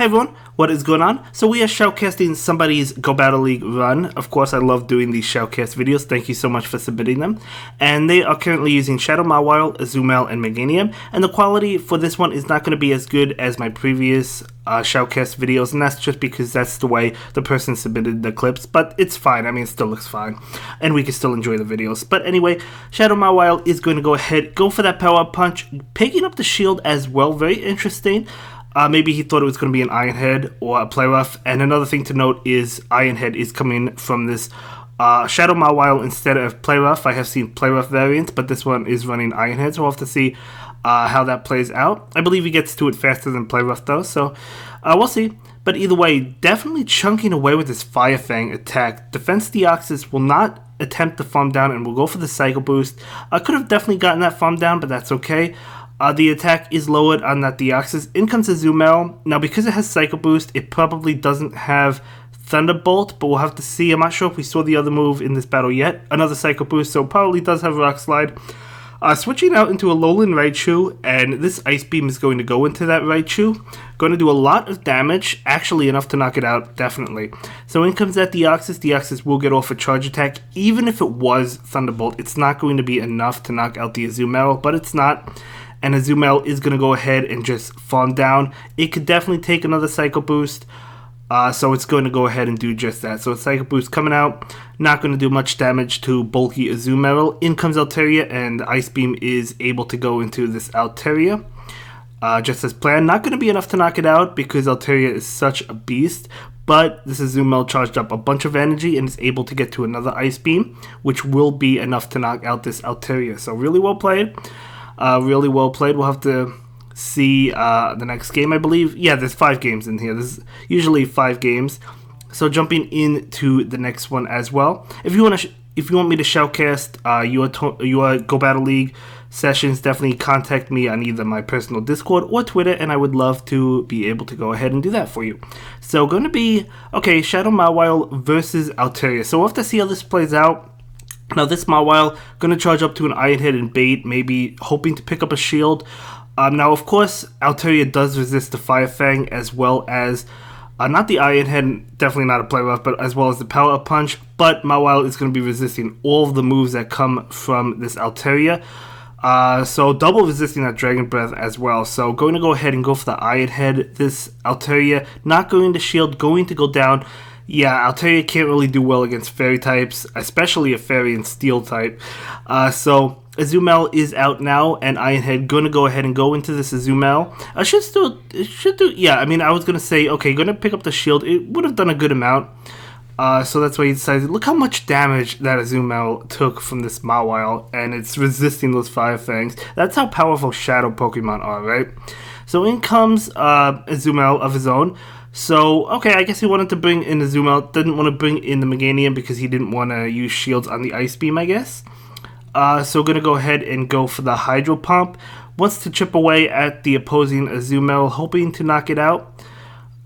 everyone, what is going on? So we are shoutcasting somebody's Go Battle League run. Of course, I love doing these shoutcast videos. Thank you so much for submitting them. And they are currently using Shadow Mawile, Azumel, and Meganium. And the quality for this one is not going to be as good as my previous shoutcast videos, and that's just because that's the way the person submitted the clips. But it's fine. I mean, it still looks fine, and we can still enjoy the videos. But anyway, Shadow Mawile is going to go ahead, go for that power punch, picking up the shield as well. Very interesting. Maybe he thought it was going to be an Iron Head or a Play Rough. And another thing to note is Iron Head is coming from this Shadow Mawile instead of Play Rough. I have seen Play Rough variants, but this one is running Iron Head, so we'll have to see how that plays out. I believe he gets to it faster than Play Rough though, so we'll see. But either way, definitely chunking away with this Fire Fang attack. Defense Deoxys will not attempt to farm down and will go for the Cycle Boost. I could have definitely gotten that farm down, but that's okay. The attack is lowered on that Deoxys. In comes Azumel. Now, because it has Cycle Boost, it probably doesn't have Thunderbolt, but we'll have to see. I'm not sure if we saw the other move in this battle yet. Another Cycle Boost, so probably does have Rock Slide. Switching out into a Lowland Raichu, and this Ice Beam is going to go into that Raichu. Going to do a lot of damage, actually enough to knock it out, definitely. So in comes that Deoxys. Deoxys will get off a Charge Attack. Even if it was Thunderbolt, it's not going to be enough to knock out the Azumel, but it's not. And Azumel is going to go ahead and just farm down. It could definitely take another Cycle Boost. So it's going to go ahead and do just that. So a Cycle Boost coming out. Not going to do much damage to bulky Azumel. In comes Altaria, and Ice Beam is able to go into this Altaria. Just as planned. Not going to be enough to knock it out because Altaria is such a beast. But this Azumel charged up a bunch of energy and is able to get to another Ice Beam, which will be enough to knock out this Altaria. So really well played. Really well played. We'll have to see the next game, I believe. Yeah, there's 5 games in here. There's usually 5 games. So jumping into the next one as well. If you want me to shoutcast your Go Battle League sessions, definitely contact me on either my personal Discord or Twitter, and I would love to be able to go ahead and do that for you. So going to be, okay, Shadow Mawile versus Altaria. So we'll have to see how this plays out. Now this Mawile going to charge up to an Iron Head and bait, maybe hoping to pick up a shield. Now of course Altaria does resist the Fire Fang as well as, not the Iron Head, definitely not a Play Rough, but as well as the Power Up Punch. But Mawile is going to be resisting all of the moves that come from this Altaria. So double resisting that Dragon Breath as well. So going to go ahead and go for the Iron Head. This Altaria not going to shield, going to go down. Yeah, Altaria can't really do well against Fairy types, especially a Fairy and Steel type. So Azumel is out now, and Iron Head going to go ahead and go into this Azumel. Yeah, I mean, I was going to say, okay, going to pick up the shield. It would have done a good amount. So that's why he decided, look how much damage that Azumel took from this Mawile, and it's resisting those Fire Fangs. That's how powerful Shadow Pokemon are, right? So in comes Azumel of his own. So, okay, I guess he wanted to bring in Azumel. Didn't want to bring in the Meganium because he didn't want to use shields on the Ice Beam, I guess. So going to go ahead and go for the Hydro Pump. Wants to chip away at the opposing Azumel, hoping to knock it out.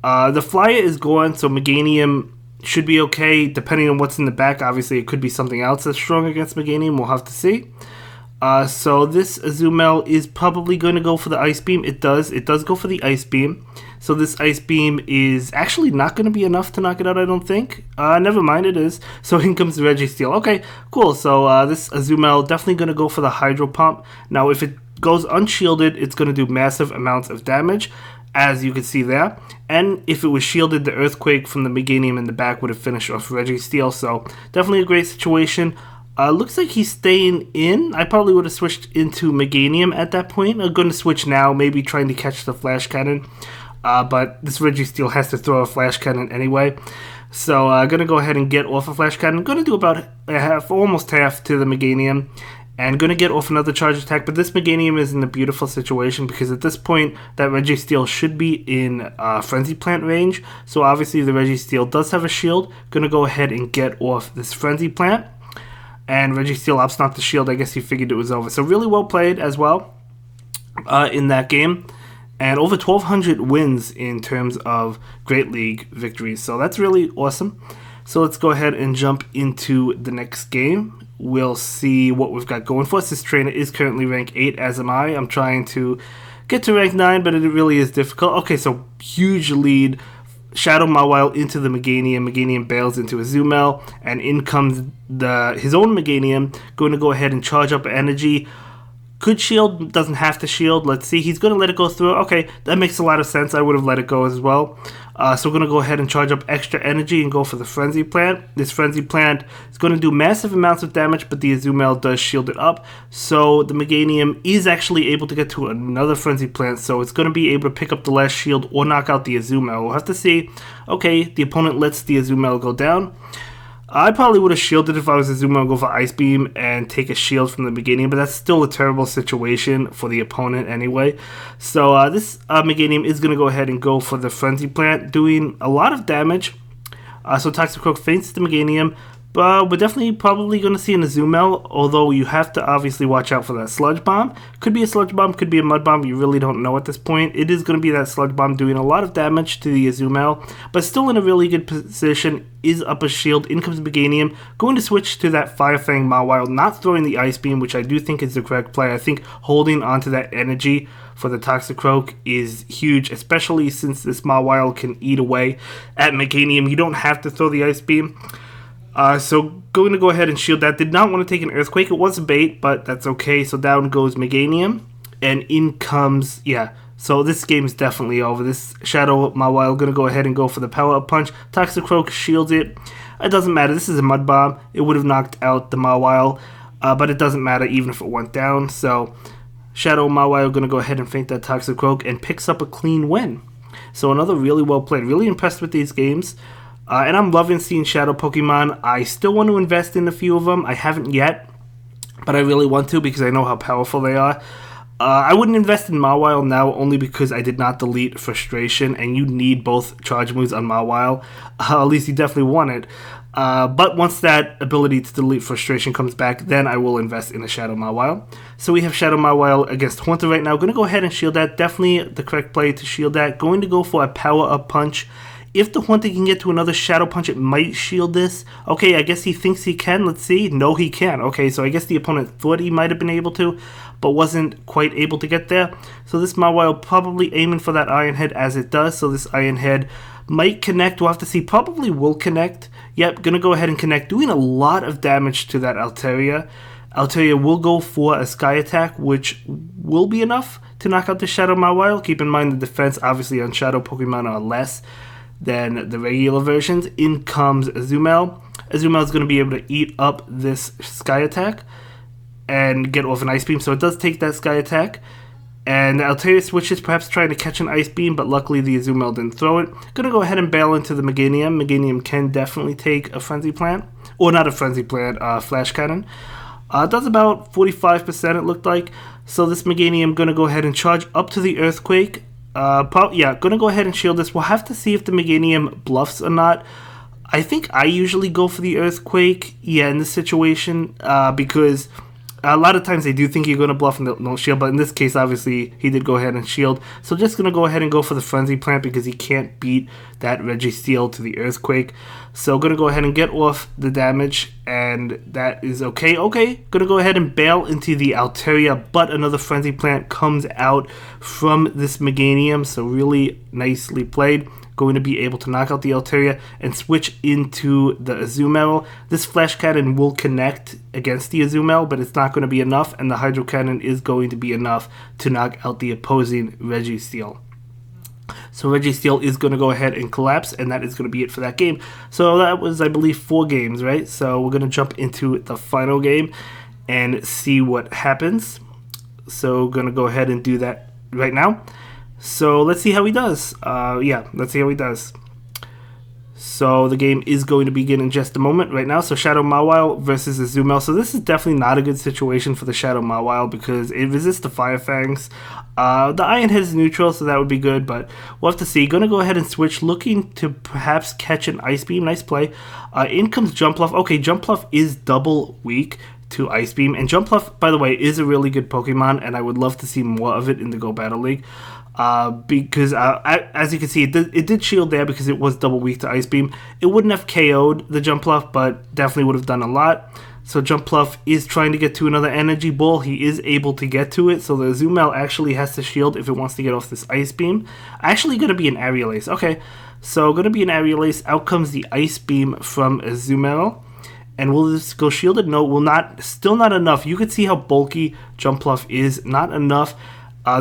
The Flyer is gone, so Meganium should be okay, depending on what's in the back. Obviously, it could be something else that's strong against Meganium. We'll have to see. So this Azumel is probably going to go for the Ice Beam. It does go for the Ice Beam. So this Ice Beam is actually not going to be enough to knock it out, I don't think. Never mind, it is. So in comes Registeel. Okay, cool. So this Azumel definitely going to go for the Hydro Pump. Now, if it goes unshielded, it's going to do massive amounts of damage, as you can see there. And if it was shielded, the Earthquake from the Meganium in the back would have finished off Registeel. So definitely a great situation. Looks like he's staying in. I probably would have switched into Meganium at that point. I'm going to switch now, maybe trying to catch the Flash Cannon. But this Registeel has to throw a Flash Cannon anyway. So I'm going to go ahead and get off a Flash Cannon. I'm going to do about almost half to the Meganium. And going to get off another Charge Attack. But this Meganium is in a beautiful situation because at this point, that Registeel should be in Frenzy Plant range. So obviously the Registeel does have a shield. Going to go ahead and get off this Frenzy Plant. And Registeel opts not the shield. I guess he figured it was over. So really well played as well in that game. And over 1,200 wins in terms of Great League victories. So that's really awesome. So let's go ahead and jump into the next game. We'll see what we've got going for us. This trainer is currently rank 8, as am I. I'm trying to get to rank 9, but it really is difficult. Okay, so huge lead. Shadow Mawile into the Meganium. Meganium bails into Azumel, and in comes his own Meganium, going to go ahead and charge up energy. Could shield, doesn't have to shield. Let's see, he's going to let it go through. Okay, that makes a lot of sense. I would have let it go as well. So we're going to go ahead and charge up extra energy and go for the Frenzy Plant. This Frenzy Plant is going to do massive amounts of damage, but the Azumel does shield it up. So the Meganium is actually able to get to another Frenzy Plant, so it's going to be able to pick up the last shield or knock out the Azumel. We'll have to see. Okay, the opponent lets the Azumel go down. I probably would have shielded if I was Azumel and go for Ice Beam and take a shield from the beginning, but that's still a terrible situation for the opponent anyway. So this Meganium is going to go ahead and go for the Frenzy Plant, doing a lot of damage. So Toxicroak feints the Meganium, but we're definitely probably going to see an Azumel, although you have to obviously watch out for that Sludge Bomb. Could be a Sludge Bomb, could be a Mud Bomb, you really don't know at this point. It is going to be that Sludge Bomb doing a lot of damage to the Azumel, but still in a really good position, is up a shield. In comes Meganium, going to switch to that Fire Fang Mawile, not throwing the Ice Beam, which I do think is the correct play. I think holding onto that energy for the Toxicroak is huge, especially since this Mawile can eat away at Meganium. You don't have to throw the Ice Beam. So going to go ahead and shield that. Did not want to take an Earthquake. It was a bait, but that's okay. So down goes Meganium, and in comes, yeah. So this game is definitely over. This Shadow Mawile going to go ahead and go for the Power Up Punch. Toxicroak shields it. It doesn't matter. This is a Mud Bomb. It would have knocked out the Mawile, but it doesn't matter even if it went down. So Shadow Mawile going to go ahead and feint that Toxicroak and picks up a clean win. So another really well played. Really impressed with these games. And I'm loving seeing Shadow Pokemon. I still want to invest in a few of them. I haven't yet, but I really want to because I know how powerful they are. I wouldn't invest in Mawile now only because I did not delete Frustration, and you need both charge moves on Mawile. At least you definitely want it. But once that ability to delete Frustration comes back, then I will invest in a Shadow Mawile. So we have Shadow Mawile against Haunter right now. Going to go ahead and shield that. Definitely the correct play to shield that. Going to go for a Power Up Punch. If the Haunter can get to another Shadow Punch, it might shield this. Okay, I guess he thinks he can. Let's see. No, he can. Okay, so I guess the opponent thought he might have been able to, but wasn't quite able to get there. So this Mawile probably aiming for that Iron Head as it does. So this Iron Head might connect. We'll have to see. Probably will connect. Yep, going to go ahead and connect. Doing a lot of damage to that Altaria. Altaria will go for a Sky Attack, which will be enough to knock out the Shadow Mawile. Keep in mind the defense, obviously, on Shadow Pokemon are less than the regular versions. In comes Azumel. Azumel is going to be able to eat up this Sky Attack and get off an Ice Beam, so it does take that Sky Attack. And Altaria switches, perhaps trying to catch an Ice Beam, but luckily the Azumel didn't throw it. Going to go ahead and bail into the Meganium. Meganium can definitely take a Frenzy Plant. Or not a Frenzy Plant, Flash Cannon. Does about 45% it looked like. So this Meganium going to go ahead and charge up to the Earthquake. Yeah, gonna go ahead and shield this. We'll have to see if the Meganium bluffs or not. I think I usually go for the Earthquake, yeah, in this situation, because a lot of times they do think you're going to bluff and they'll shield, but in this case, obviously, he did go ahead and shield. So just going to go ahead and go for the Frenzy Plant because he can't beat that Registeel to the Earthquake. So going to go ahead and get off the damage, and that is okay. Okay, going to go ahead and bail into the Altaria, but another Frenzy Plant comes out from this Meganium, so really nicely played. Going to be able to knock out the Altaria and switch into the Azumel. This Flash Cannon will connect against the Azumel, but it's not going to be enough, and the Hydro Cannon is going to be enough to knock out the opposing Registeel. So Registeel is going to go ahead and collapse, and that is going to be it for that game. So that was, I believe, 4 games, right? So we're going to jump into the final game and see what happens. So going to go ahead and do that right now. So let's see how he does. Let's see how he does. So the game is going to begin in just a moment right now. So Shadow Mawile versus Azumel. So this is definitely not a good situation for the Shadow Mawile because it resists the Fire Fangs. The Iron Head is neutral, so that would be good, but we'll have to see. Going to go ahead and switch, looking to perhaps catch an Ice Beam. Nice play. In comes Jumpluff. Okay, Jumpluff is double weak to Ice Beam, and Jumpluff, by the way, is a really good Pokemon, and I would love to see more of it in the Go Battle League. Because as you can see, it did shield there because it was double weak to Ice Beam. It wouldn't have KO'd the Jumpluff, but definitely would have done a lot. So Jumpluff is trying to get to another energy ball. He is able to get to it. So the Azumel actually has to shield if it wants to get off this Ice Beam. Actually going to be an Aerial Ace. Okay, so going to be an Aerial Ace. Out comes the Ice Beam from Azumel. And will this go shielded? No, will not. Still not enough. You can see how bulky Jumpluff is. Not enough.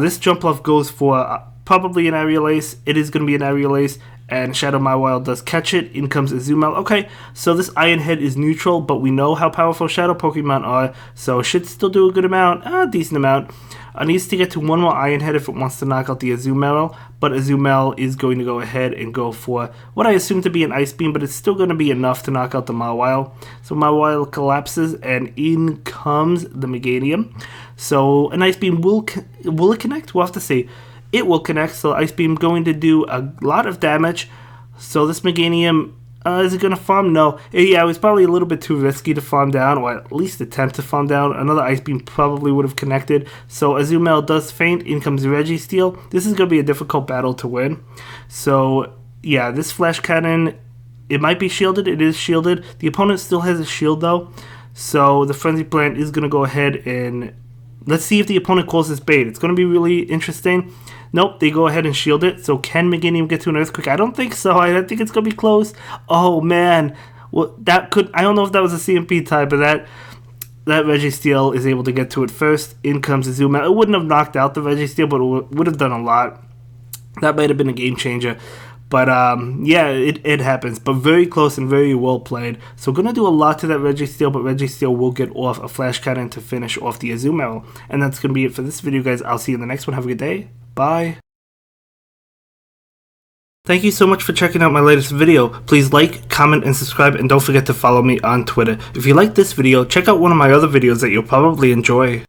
This Jumpluff goes for probably an Aerial Ace. It is going to be an Aerial Ace. And Shadow Mawile does catch it. In comes Azumel. Okay, so this Iron Head is neutral, but we know how powerful Shadow Pokemon are, so it should still do a good amount, a decent amount. It needs to get to one more Iron Head if it wants to knock out the Azumel, but Azumel is going to go ahead and go for what I assume to be an Ice Beam, but it's still going to be enough to knock out the Mawile. So Mawile collapses, and in comes the Meganium. So an Ice Beam will it connect? We'll have to see. It will connect, so Ice Beam going to do a lot of damage. So this Meganium, is it going to farm? No. Yeah, it was probably a little bit too risky to farm down, or at least attempt to farm down. Another Ice Beam probably would have connected. So Azumel does faint. In comes Registeel. This is going to be a difficult battle to win. So, yeah, this Flash Cannon, it might be shielded. It is shielded. The opponent still has a shield, though. So the Frenzy Plant is going to go ahead and... let's see if the opponent calls this bait. It's going to be really interesting. Nope, they go ahead and shield it. So can Meganium get to an Earthquake? I don't think so. I think it's going to be close. Oh, man. Well, that could... I don't know if that was a CMP type, but that Registeel is able to get to it first. In comes Azumel. It wouldn't have knocked out the Registeel, but it would have done a lot. That might have been a game changer. But, yeah, it happens. But very close and very well played. So, going to do a lot to that Registeel, but Registeel will get off a Flash Cannon to finish off the Azumel. And that's going to be it for this video, guys. I'll see you in the next one. Have a good day. Bye. Thank you so much for checking out my latest video. Please like, comment, and subscribe, and don't forget to follow me on Twitter. If you like this video, check out one of my other videos that you'll probably enjoy.